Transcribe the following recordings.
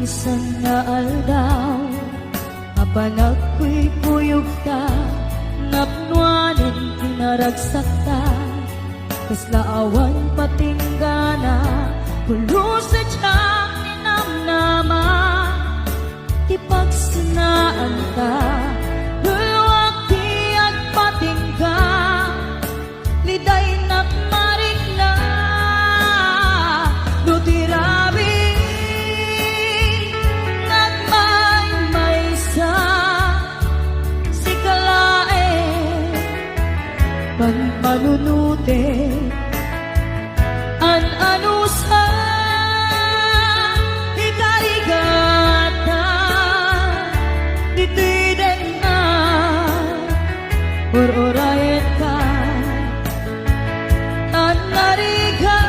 minsan nga aldaw, apanag ko'y kuyog ta, napnuanin kinaragsak ta, kas laawan patinggana, pulo sa tiyang ninamnama, tipagsinaan ta, hulwag tiyag patingga, liday nakmarik na, nutirabi, nagmay-maysa, si kalae, panpanunute, an-anusa, ikarigata, ditiden na, or-orayet ka, an-nariga,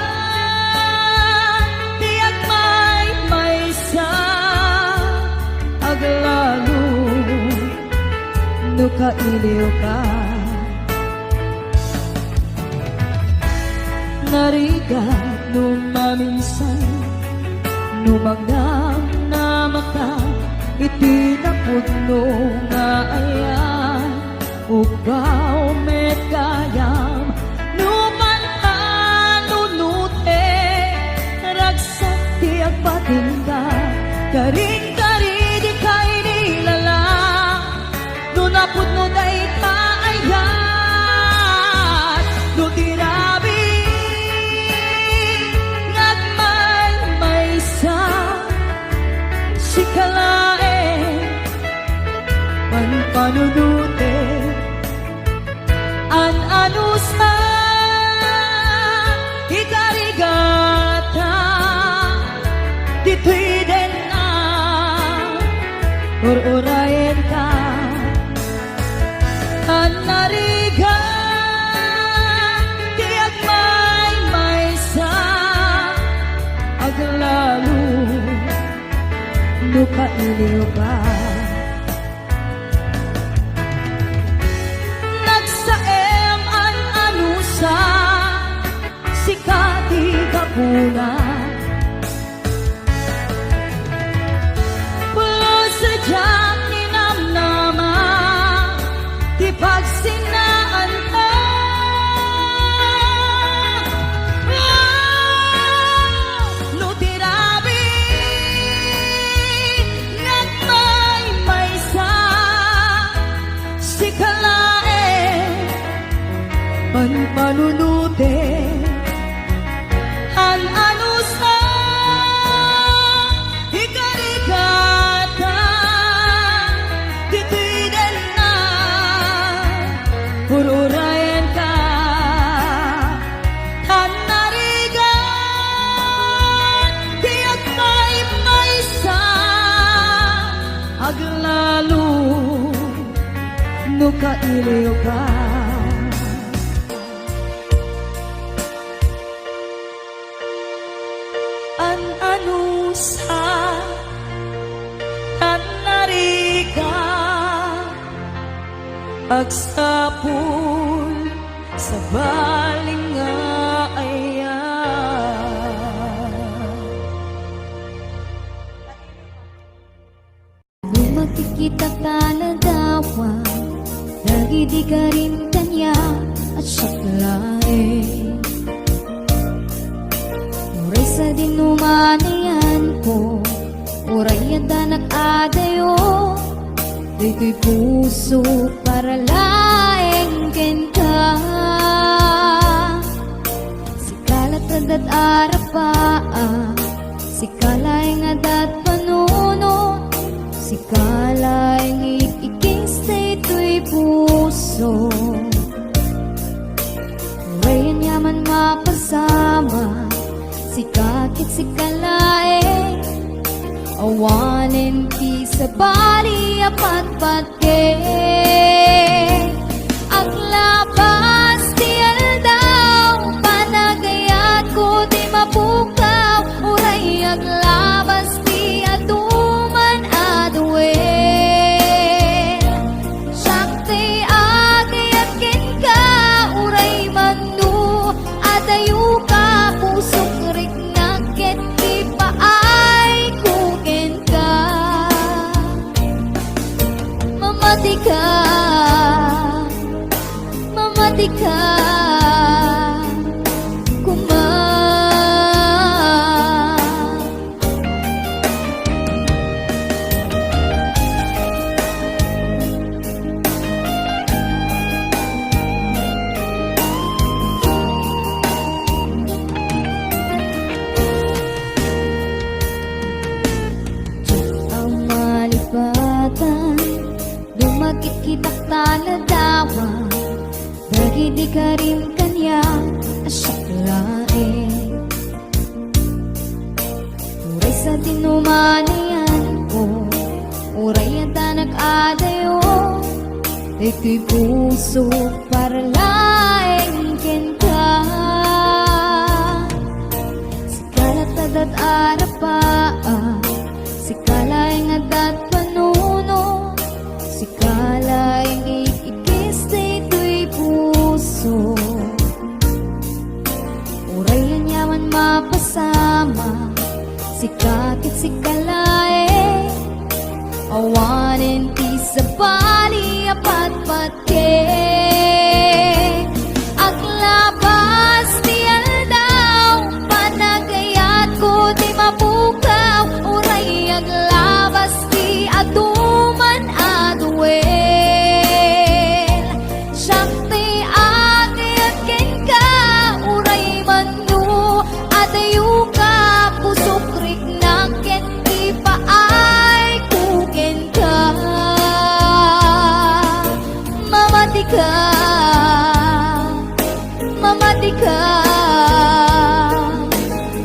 tiyak may-maysa, aglalo, nukailiw ka. Nariga numaminsan, numangang na mata, itinapudno nga ayan, ugaw met kayam, numananunute, ragsak tiyak patinda, karing-kari di kay nilala, nunapudno day kaayan, nutirabi, si kalae, panpanunute, an-anusa, ikarigata, ditwiden na, or-orayen ka, an-nariga, tiyak may-maysa, aglalo, nukailiw ka. Nagsaem an-anusa, sikati kapuna, pulo sa diyang ninamnama, di pagsinaan ka. Panpanunute, an-anusa, ikarigata, ditwiden na, ururayan ka, an-narigan, tiyak may-maysa, aglalo, nukailiw ka. An-anusa, an-nariga, agsapul sa baling nga ayan. Kung makikita ka na dawa, lagi di ka rin kanya at saklain. Sa dinumanayan ko, uray adanak adayo, di ko'y puso para laeng ken ka. Si kalat adat arapaa, si kalaeng adat panuno, si kalaeng iking stay to'y puso. Uray ang yaman mapasama, si kakit si kalae, awanin ti sa bali apat-patke. Aglabas ti aldaw, panagayat ko di mapukaw, uray aglabas ti aduman adwe. Sakti agayat ken ka, uray manu adayuka, pusok rik na ket di paay kuken ka. mamati ka kuma. Ang malipatan dumakit kitak taladawa, dagiti ka rin kanya asaklain. Uray sa tinumanayan ko, uray yata nag-adayo, ito'y puso para laengkin ka. Sikalat adat arapaan, sikalayang adat panuno, sikalayang ikikis na ito'y puso. Uray yan yaman mapasama, sikakit sikalae, awanin ti sa bali apat patke. Aglabas ti aldaw, panagayat ko di mapukaw, uray aglabas ti aduman aduel. Siyak ti agayat ken ka, uray manu adayu ka, pusok rik na ken ti paay kuken ka. Mamati ka, mamati ka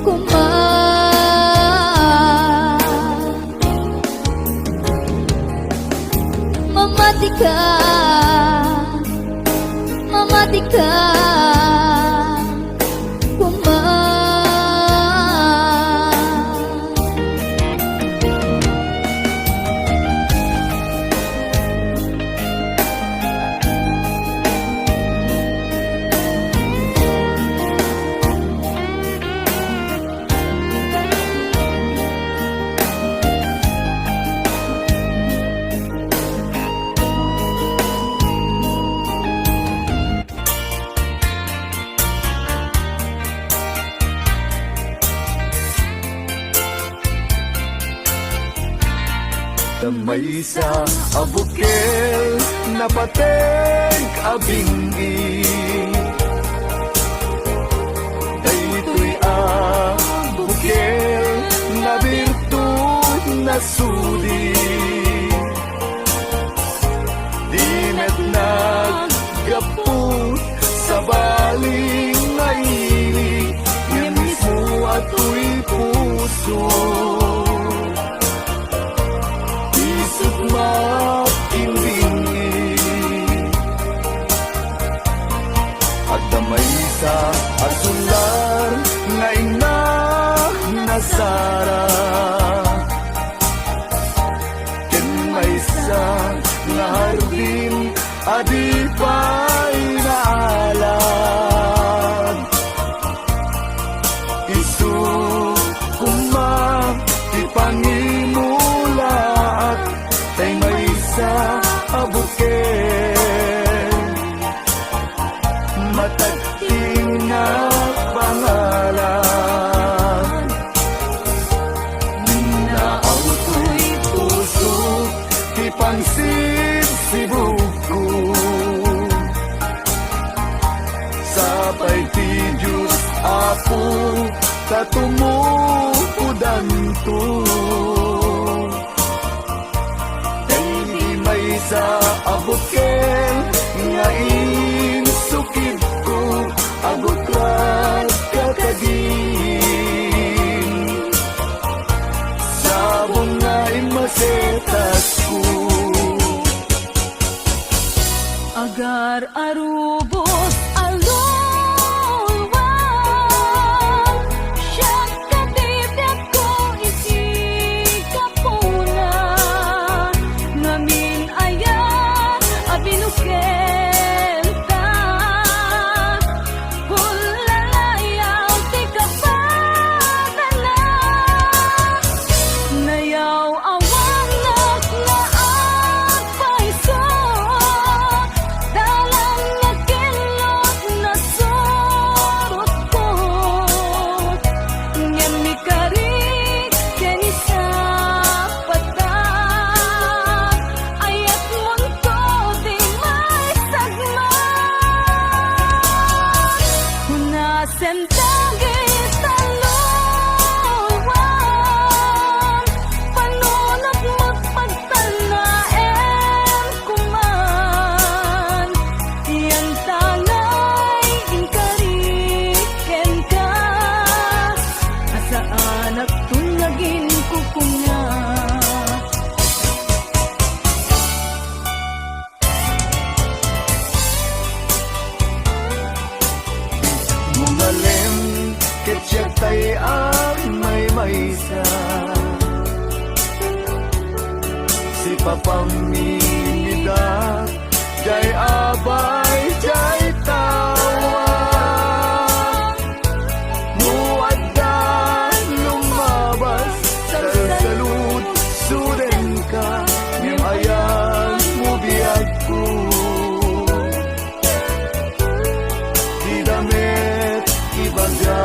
kuma. Mamati ka, mamati ka kuma. Damay sa abukel na pateng abingi, daytoy abukel na birtud na sudi, di met naggapot sa baling naili, ngem mismo ato'y puso. Damay sa asular nga ina nasara, ken may sa nga hardin adi pa'y naalam. Isu kuma ti pangimulaat, tay may sa abukel, matagting na pangalan. Minaaw ko'y puso, ipangsid si buko, sabay ti Diyos Apo katumupudan to. Dahil may sa abukel nga insukid ko, agutlat kakagin, sabong nga imasetas ko. Agar arubos alulwal, siyak kabibyak ko isi kapuna, ngamin ayan abinukel ta, pulalayaw ti kapadala, nayaw awang naklaan paiso, dalang nagkita si papamimida jay abay jay tawa muaddan lumabas salud suden ka nimayan mo biyag ko di damit ibaga.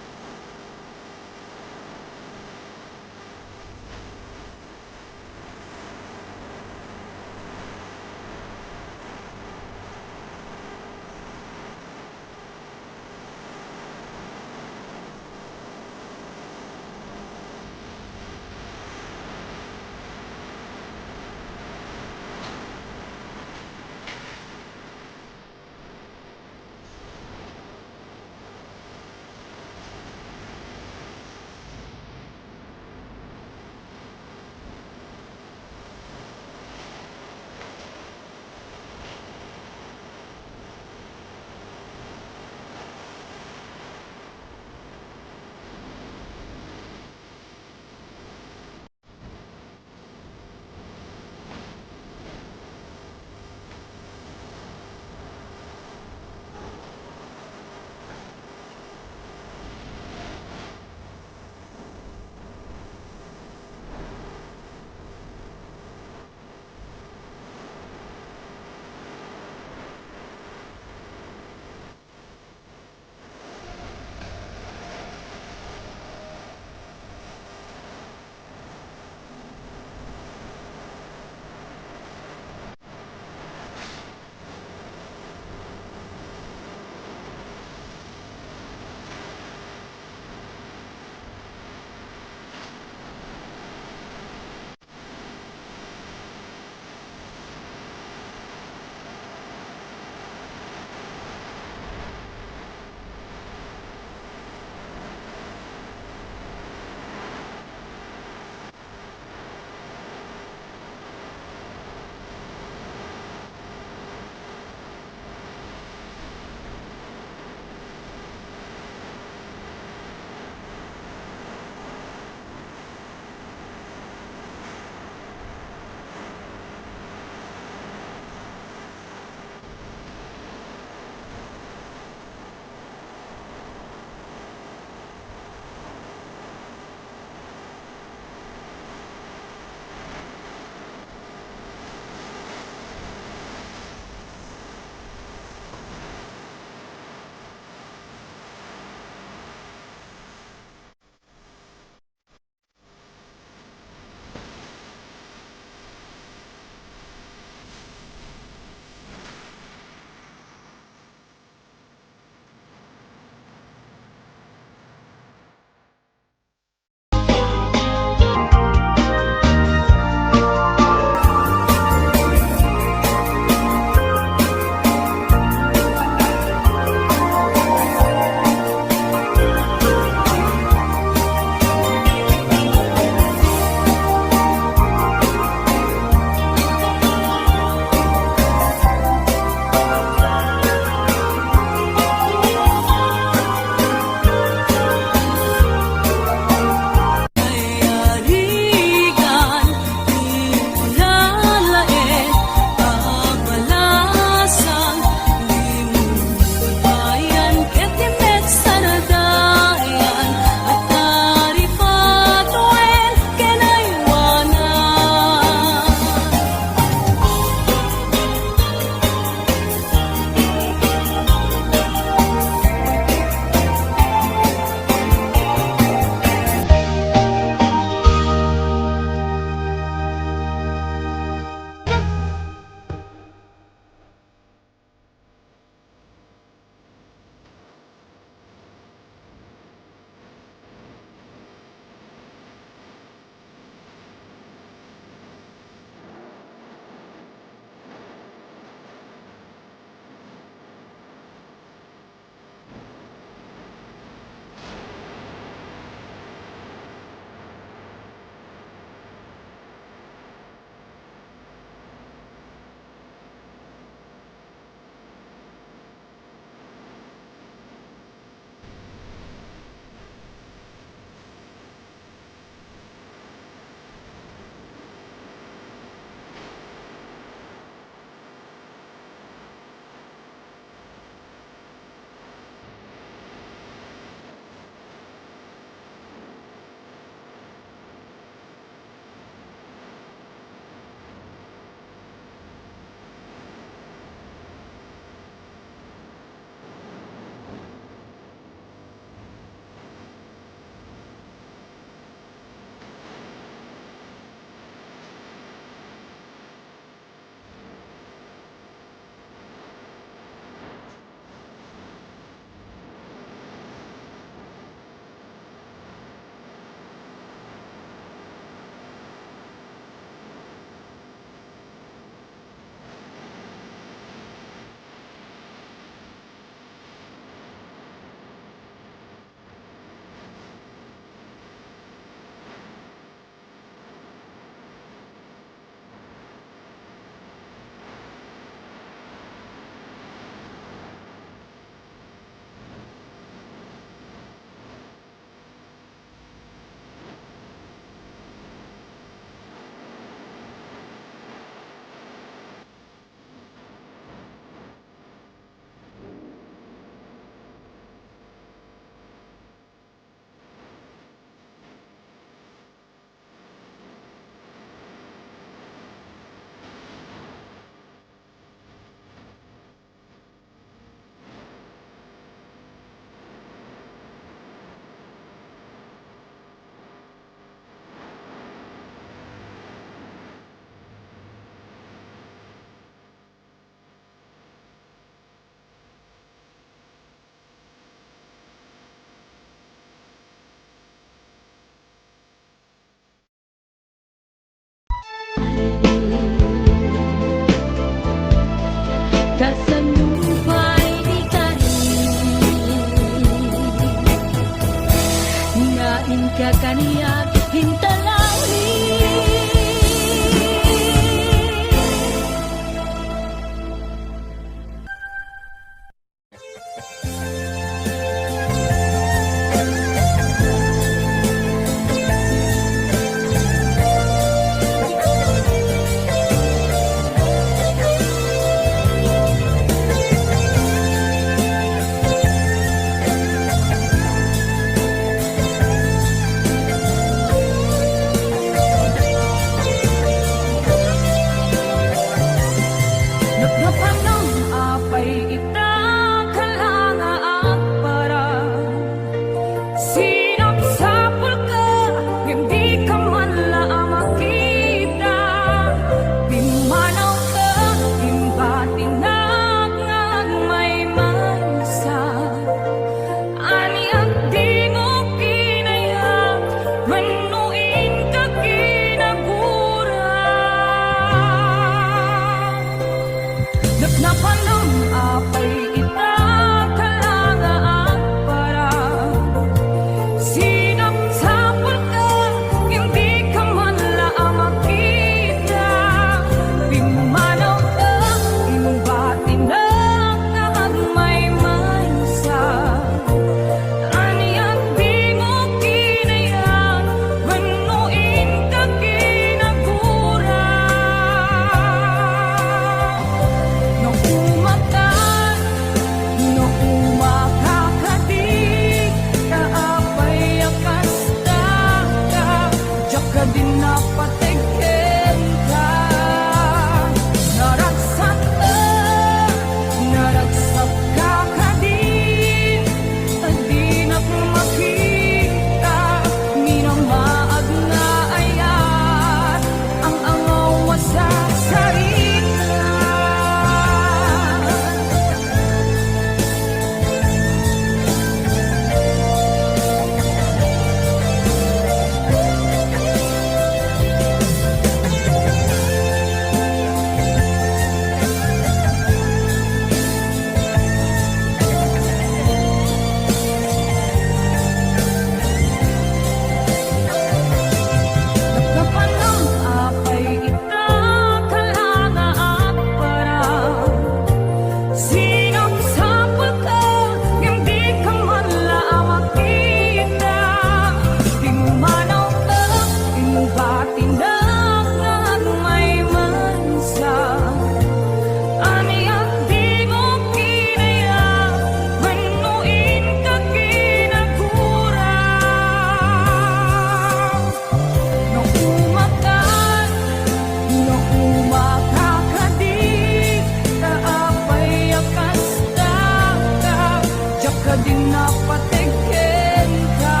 kading napatikin ka.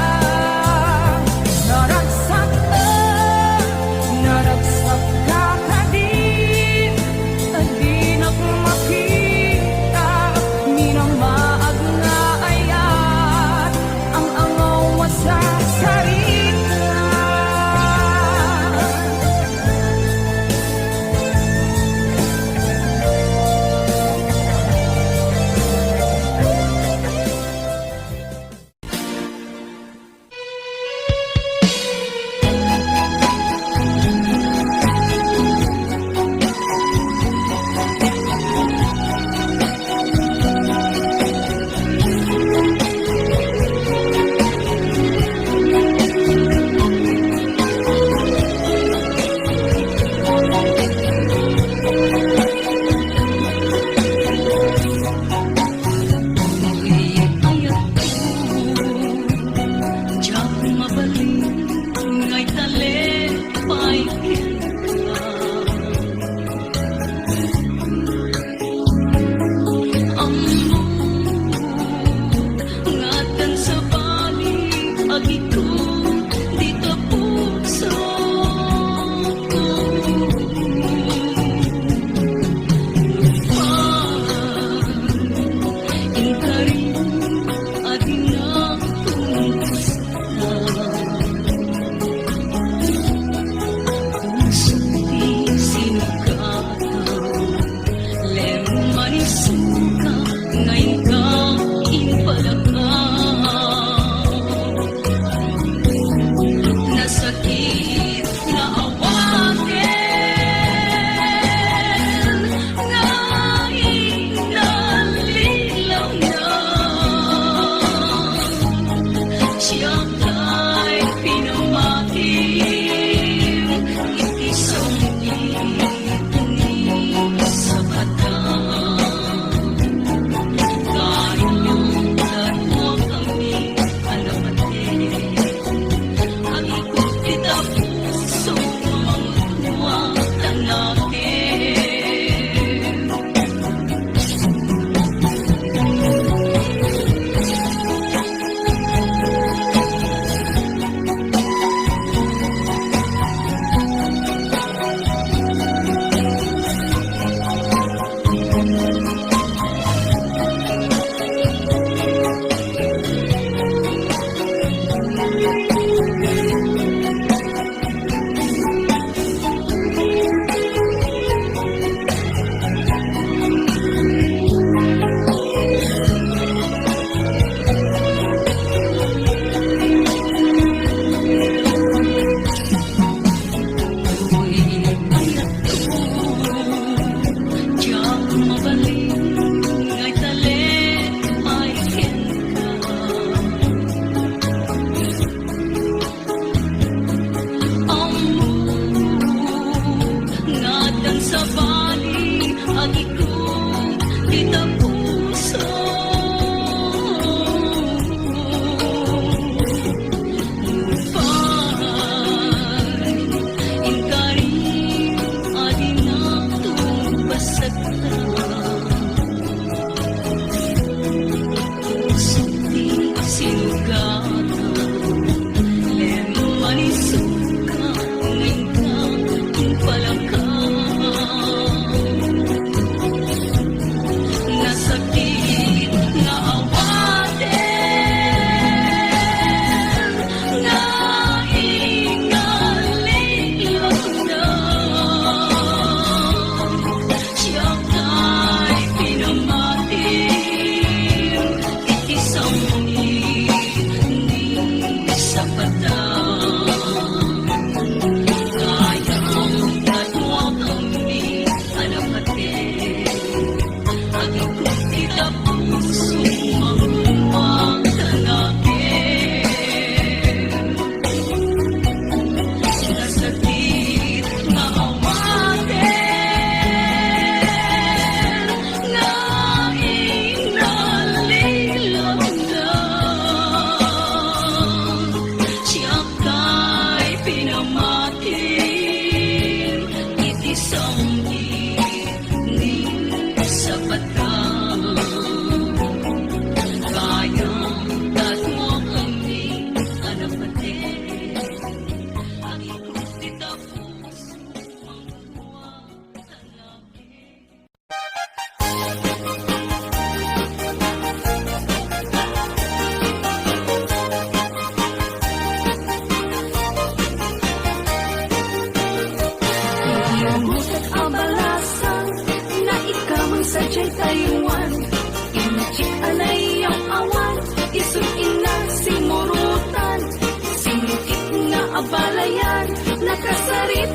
Naragsak ka kadin, adi na makita, minamaag nga ayat, ang angaw sa sarita.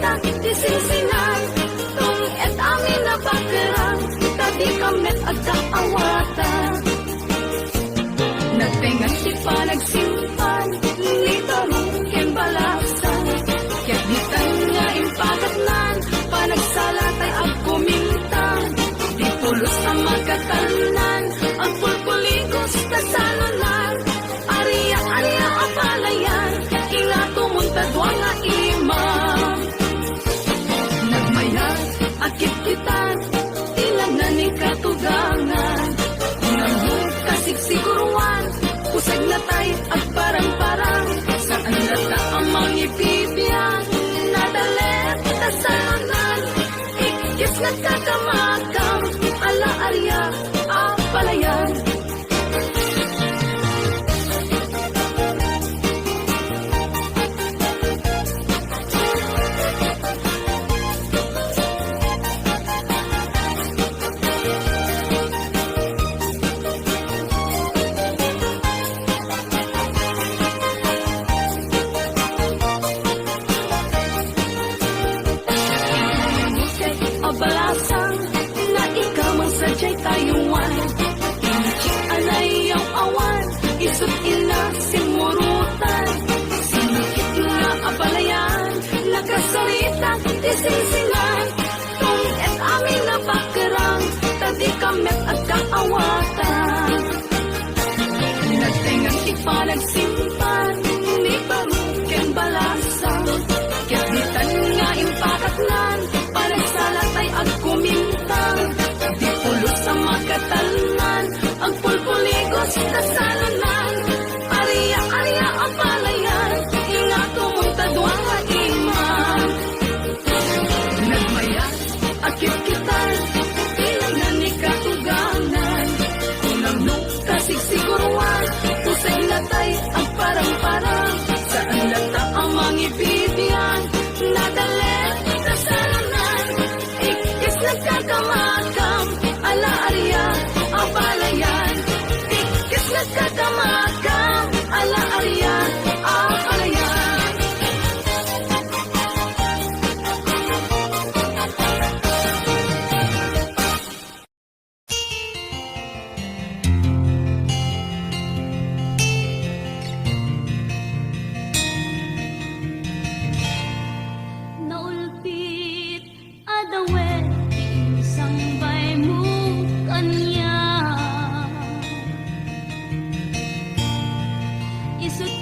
kasalita isinsinan tung et amin na bakerang tadi kamet at kaawatan nagtengan ti panagsimpan ni tarong ken balasan ket ditan nga impakatnan panagsalatay ag kumintang di pulos na magkatanan ang pulpuligos na salunan Aria apalayan ila tumuntadwa nga imam nagmayat akit kitan ilang na ni katugangan unang kasigsiguruan kusag na tay at parang-parang saan nata ang mga ibibiyang nadalet na salunan ikis nagkakamakam ala Aria apalayan balasang na ikaw mang sadyay tayuan Inchik alay ang awan Isut ila simurutan Sinukit na abalayan Nakasalita isinsinan Tung et amin na bakerang Tadi kamet at kaawatan Nagtengang ipanagsimpan Ni baruken balasang Kaditan nga impakatnan Panagsalatay ag kumintang Di pulos sa makatalunan Ang pulpuligos na salunan Aria ang palayan Inga tumuntadwa nga iman Nagmayat akit kitan Ilang na ni katuganan Unang kasigsiguruan Pusay natay ang parang-parang Saan lata ang mga ibibiyang Nadalet na salunan Ikis nagkakamakam ala Aria apalayan Ikis nagkakamakam ala Aria apalayan Naulpit adawet isang bay mo kanya Isut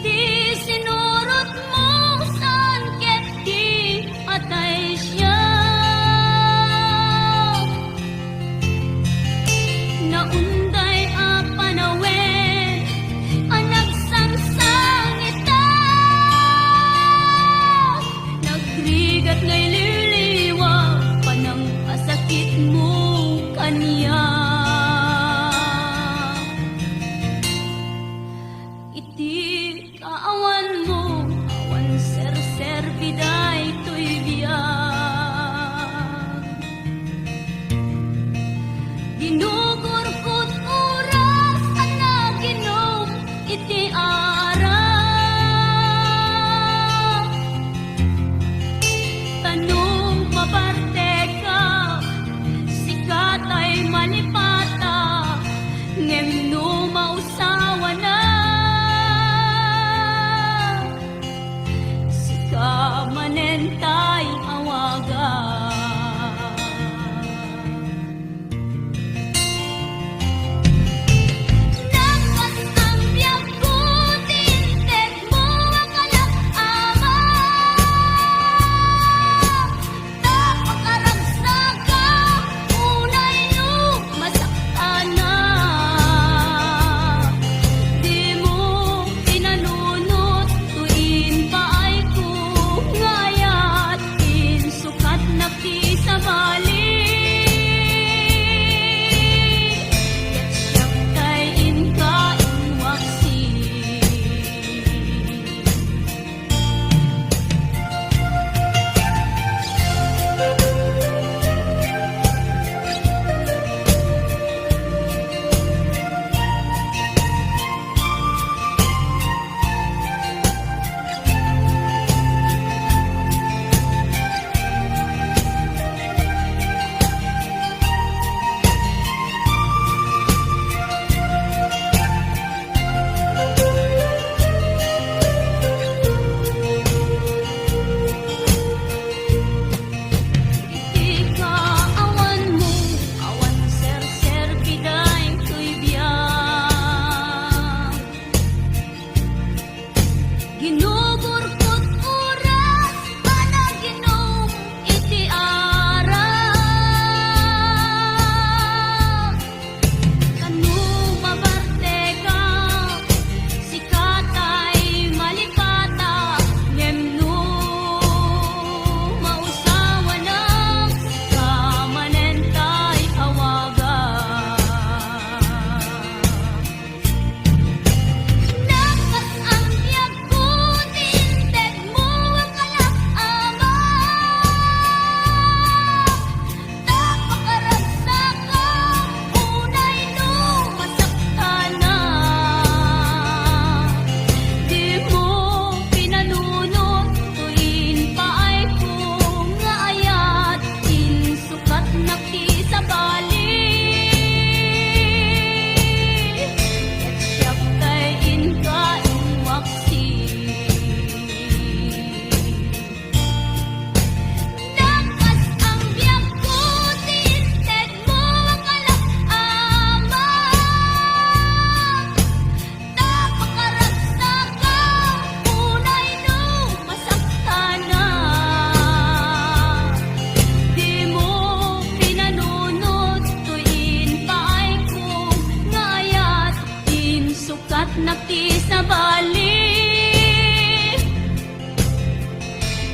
ti sa bali.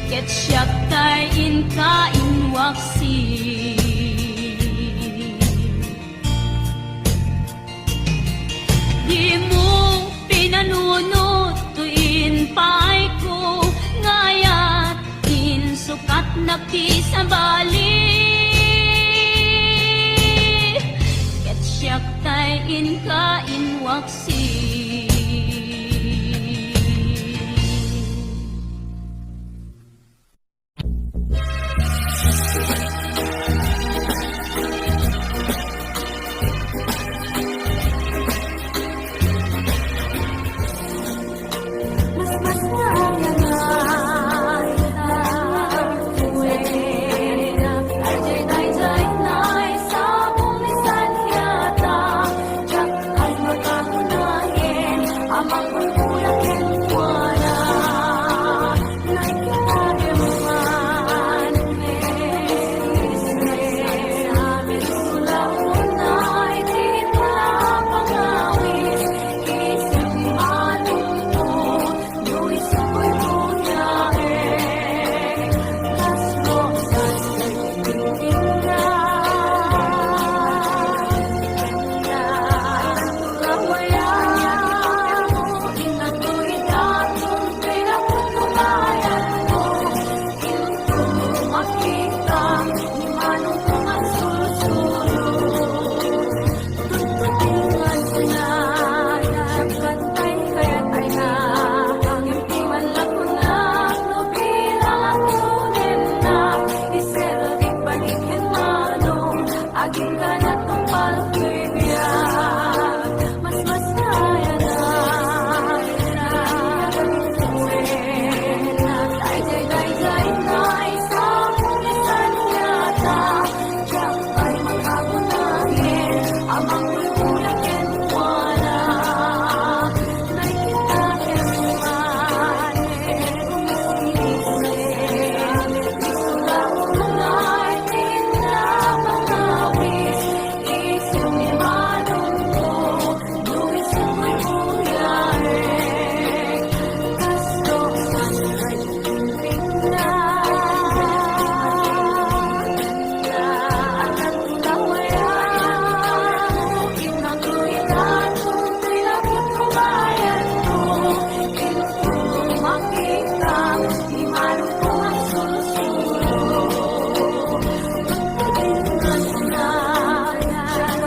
Ket siya kay inwaksi. Di mo pinanunot tuin pay ko ngayat insukat na ti sa bali.